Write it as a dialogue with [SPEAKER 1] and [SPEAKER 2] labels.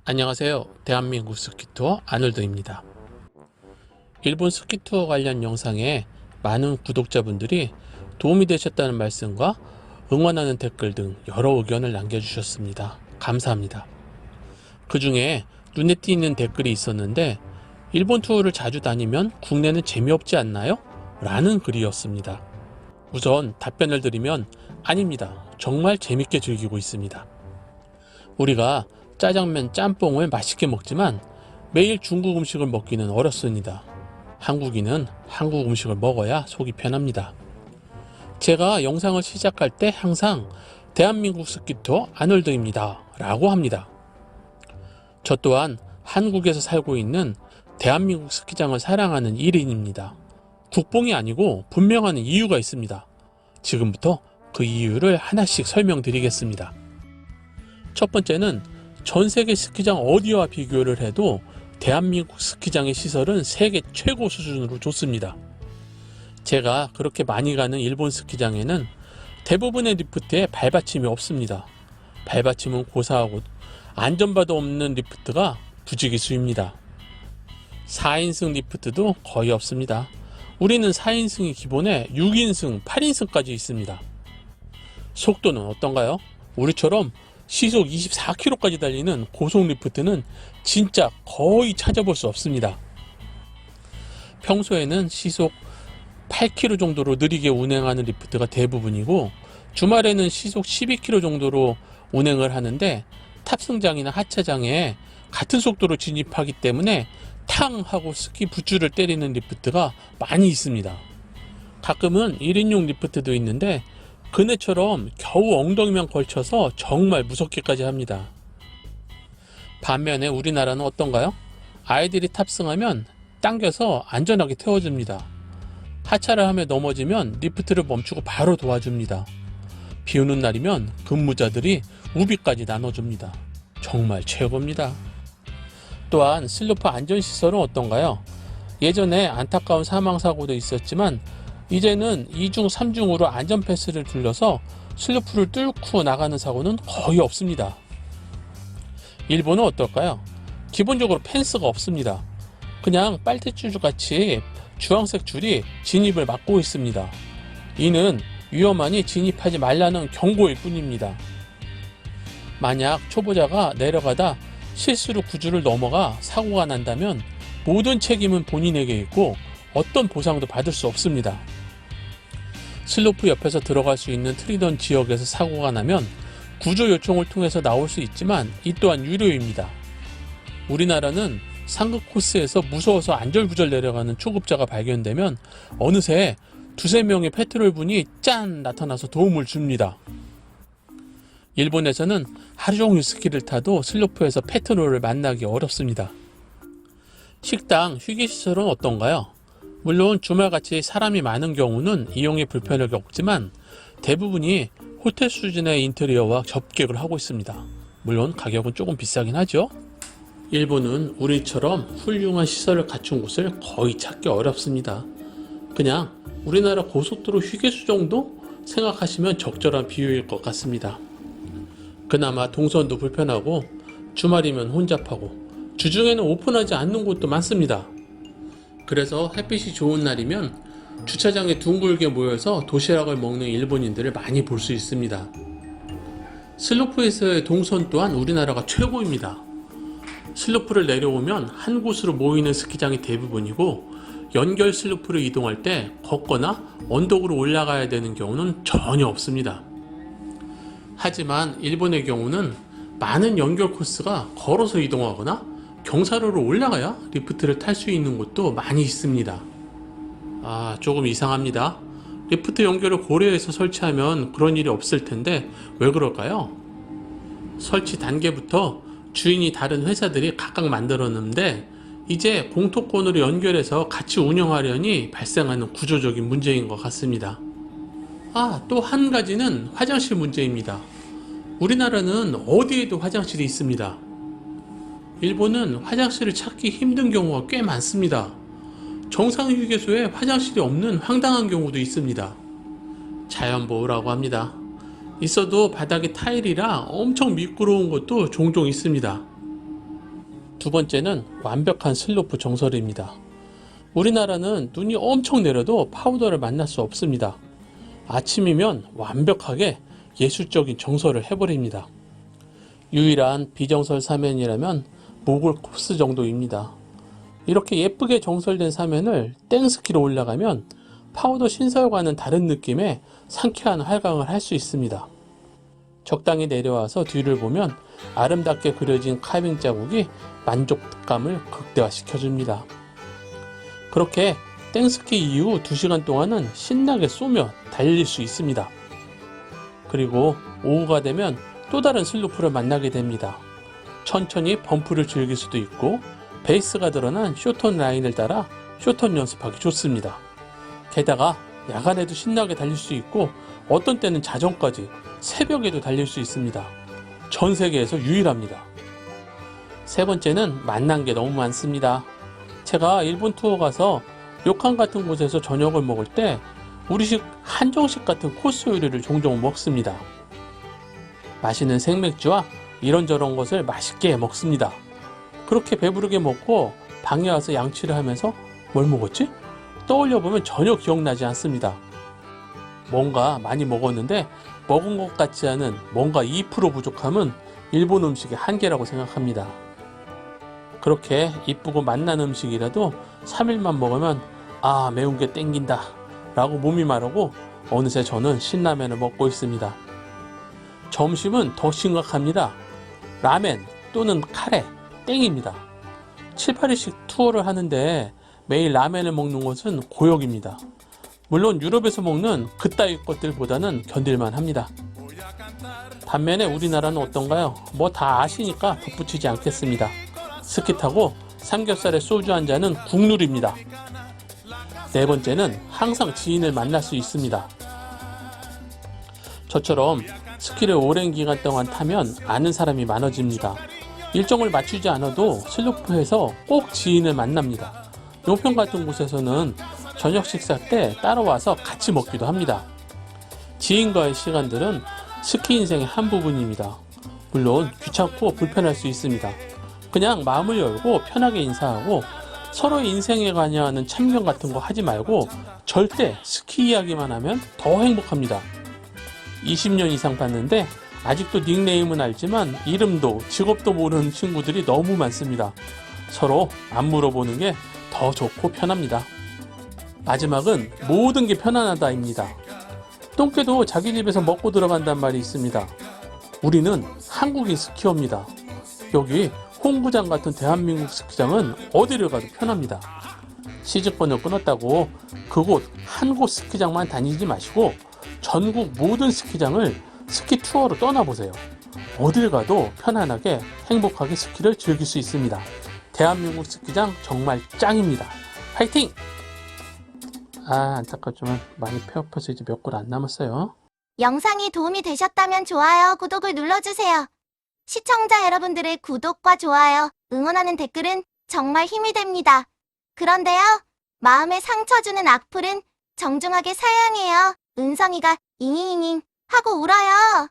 [SPEAKER 1] 안녕하세요. 대한민국 스키투어 아놀드입니다. 일본 스키투어 관련 영상에 많은 구독자분들이 도움이 되셨다는 말씀과 응원하는 댓글 등 여러 의견을 남겨주셨습니다. 감사합니다. 그 중에 눈에 띄는 댓글이 있었는데, 일본 투어를 자주 다니면 국내는 재미없지 않나요? 라는 글이었습니다. 우선 답변을 드리면 아닙니다. 정말 재밌게 즐기고 있습니다. 우리가 짜장면, 짬뽕을 맛있게 먹지만 매일 중국 음식을 먹기는 어렵습니다. 한국인은 한국 음식을 먹어야 속이 편합니다. 제가 영상을 시작할 때 항상 대한민국 스키투어 아놀드입니다 라고 합니다. 저 또한 한국에서 살고 있는 대한민국 스키장을 사랑하는 1인입니다. 국뽕이 아니고 분명한 이유가 있습니다. 지금부터 그 이유를 하나씩 설명드리겠습니다. 첫 번째는 전 세계 스키장 어디와 비교를 해도 대한민국 스키장의 시설은 세계 최고 수준으로 좋습니다. 제가 그렇게 많이 가는 일본 스키장에는 대부분의 리프트에 발받침이 없습니다. 발받침은 고사하고 안전바도 없는 리프트가 부지기수입니다. 4인승 리프트도 거의 없습니다. 우리는 4인승이 기본에 6인승, 8인승까지 있습니다. 속도는 어떤가요? 우리처럼 시속 24km까지 달리는 고속 리프트는 진짜 거의 찾아볼 수 없습니다. 평소에는 시속 8km 정도로 느리게 운행하는 리프트가 대부분이고, 주말에는 시속 12km 정도로 운행을 하는데 탑승장이나 하차장에 같은 속도로 진입하기 때문에 탕 하고 스키 붓줄을 때리는 리프트가 많이 있습니다. 가끔은 1인용 리프트도 있는데 그네처럼 겨우 엉덩이만 걸쳐서 정말 무섭게까지 합니다. 반면에 우리나라는 어떤가요? 아이들이 탑승하면 당겨서 안전하게 태워줍니다. 하차를 하며 넘어지면 리프트를 멈추고 바로 도와줍니다. 비 오는 날이면 근무자들이 우비까지 나눠줍니다. 정말 최고입니다. 또한 슬로프 안전시설은 어떤가요? 예전에 안타까운 사망사고도 있었지만 이제는 2중, 3중으로 안전패스를 둘러서 슬로프를 뚫고 나가는 사고는 거의 없습니다. 일본은 어떨까요? 기본적으로 펜스가 없습니다. 그냥 빨대줄 같이 주황색 줄이 진입을 막고 있습니다. 이는 위험하니 진입하지 말라는 경고일 뿐입니다. 만약 초보자가 내려가다 실수로 구줄을 넘어가 사고가 난다면 모든 책임은 본인에게 있고 어떤 보상도 받을 수 없습니다. 슬로프 옆에서 들어갈 수 있는 트리던 지역에서 사고가 나면 구조 요청을 통해서 나올 수 있지만 이 또한 유료입니다. 우리나라는 상급 코스에서 무서워서 안절부절 내려가는 초급자가 발견되면 어느새 두세 명의 페트롤분이 짠 나타나서 도움을 줍니다. 일본에서는 하루 종일 스키를 타도 슬로프에서 페트롤을 만나기 어렵습니다. 식당, 휴게시설은 어떤가요? 물론 주말같이 사람이 많은 경우는 이용에 불편을 겪지만 대부분이 호텔 수준의 인테리어와 접객을 하고 있습니다. 물론 가격은 조금 비싸긴 하죠. 일본은 우리처럼 훌륭한 시설을 갖춘 곳을 거의 찾기 어렵습니다. 그냥 우리나라 고속도로 휴게소 정도 생각하시면 적절한 비유일 것 같습니다. 그나마 동선도 불편하고 주말이면 혼잡하고 주중에는 오픈하지 않는 곳도 많습니다. 그래서 햇빛이 좋은 날이면 주차장에 둥글게 모여서 도시락을 먹는 일본인들을 많이 볼 수 있습니다. 슬로프에서의 동선 또한 우리나라가 최고입니다. 슬로프를 내려오면 한 곳으로 모이는 스키장이 대부분이고, 연결 슬로프를 이동할 때 걷거나 언덕으로 올라가야 되는 경우는 전혀 없습니다. 하지만 일본의 경우는 많은 연결 코스가 걸어서 이동하거나 경사로로 올라가야 리프트를 탈 수 있는 곳도 많이 있습니다. 조금 이상합니다. 리프트 연결을 고려해서 설치하면 그런 일이 없을 텐데 왜 그럴까요? 설치 단계부터 주인이 다른 회사들이 각각 만들었는데 이제 공통권으로 연결해서 같이 운영하려니 발생하는 구조적인 문제인 것 같습니다. 또 한 가지는 화장실 문제입니다. 우리나라는 어디에도 화장실이 있습니다. 일본은 화장실을 찾기 힘든 경우가 꽤 많습니다. 정상 휴게소에 화장실이 없는 황당한 경우도 있습니다. 자연보호라고 합니다. 있어도 바닥이 타일이라 엄청 미끄러운 것도 종종 있습니다. 두 번째는 완벽한 슬로프 정설입니다. 우리나라는 눈이 엄청 내려도 파우더를 만날 수 없습니다. 아침이면 완벽하게 예술적인 정설을 해버립니다. 유일한 비정설 사면이라면 모골 코스 정도입니다. 이렇게 예쁘게 정설된 사면을 땡스키로 올라가면 파우더 신설과는 다른 느낌의 상쾌한 활강을 할 수 있습니다. 적당히 내려와서 뒤를 보면 아름답게 그려진 카빙 자국이 만족감을 극대화시켜줍니다. 그렇게 땡스키 이후 2시간 동안은 신나게 쏘며 달릴 수 있습니다. 그리고 오후가 되면 또 다른 슬로프를 만나게 됩니다. 천천히 범프를 즐길 수도 있고 베이스가 드러난 쇼턴 라인을 따라 쇼턴 연습하기 좋습니다. 게다가 야간에도 신나게 달릴 수 있고 어떤 때는 자정까지 새벽에도 달릴 수 있습니다. 전 세계에서 유일합니다. 세 번째는 만난 게 너무 많습니다. 제가 일본 투어 가서 료칸 같은 곳에서 저녁을 먹을 때 우리식 한정식 같은 코스 요리를 종종 먹습니다. 맛있는 생맥주와 이런저런 것을 맛있게 먹습니다. 그렇게 배부르게 먹고 방에 와서 양치를 하면서 뭘 먹었지? 떠올려보면 전혀 기억나지 않습니다. 뭔가 많이 먹었는데 먹은 것 같지 않은 뭔가 2% 부족함은 일본 음식의 한계라고 생각합니다. 그렇게 이쁘고 맛난 음식이라도 3일만 먹으면 아, 매운 게 땡긴다 라고 몸이 마르고 어느새 저는 신라면을 먹고 있습니다. 점심은 더 심각합니다. 라멘 또는 카레 땡입니다. 7, 8일씩 투어를 하는데 매일 라멘을 먹는 것은 고역입니다. 물론 유럽에서 먹는 그따위 것들보다는 견딜만 합니다. 반면에 우리나라는 어떤가요? 뭐 다 아시니까 덧붙이지 않겠습니다. 스키 타고 삼겹살에 소주 한 잔은 국룰입니다. 네 번째는 항상 지인을 만날 수 있습니다. 저처럼 스키를 오랜 기간 동안 타면 아는 사람이 많아집니다. 일정을 맞추지 않아도 슬로프에서 꼭 지인을 만납니다. 용평 같은 곳에서는 저녁 식사 때 따라와서 같이 먹기도 합니다. 지인과의 시간들은 스키 인생의 한 부분입니다. 물론 귀찮고 불편할 수 있습니다. 그냥 마음을 열고 편하게 인사하고 서로의 인생에 관여하는 참견 같은 거 하지 말고 절대 스키 이야기만 하면 더 행복합니다. 20년 이상 봤는데 아직도 닉네임은 알지만 이름도 직업도 모르는 친구들이 너무 많습니다. 서로 안 물어보는 게 더 좋고 편합니다. 마지막은 모든 게 편안하다입니다. 똥개도 자기 집에서 먹고 들어간단 말이 있습니다. 우리는 한국인 스키어입니다. 여기 홍구장 같은 대한민국 스키장은 어디를 가도 편합니다. 시즌권을 끊었다고 그곳 한 곳 스키장만 다니지 마시고 전국 모든 스키장을 스키 투어로 떠나보세요. 어딜 가도 편안하게 행복하게 스키를 즐길 수 있습니다. 대한민국 스키장 정말 짱입니다. 파이팅! 안타깝지만 많이 폐업해서 이제 몇 골 안 남았어요.
[SPEAKER 2] 영상이 도움이 되셨다면 좋아요, 구독을 눌러주세요. 시청자 여러분들의 구독과 좋아요, 응원하는 댓글은 정말 힘이 됩니다. 그런데요, 마음에 상처 주는 악플은 정중하게 사양해요. 은성이가 잉잉잉 하고 울어요.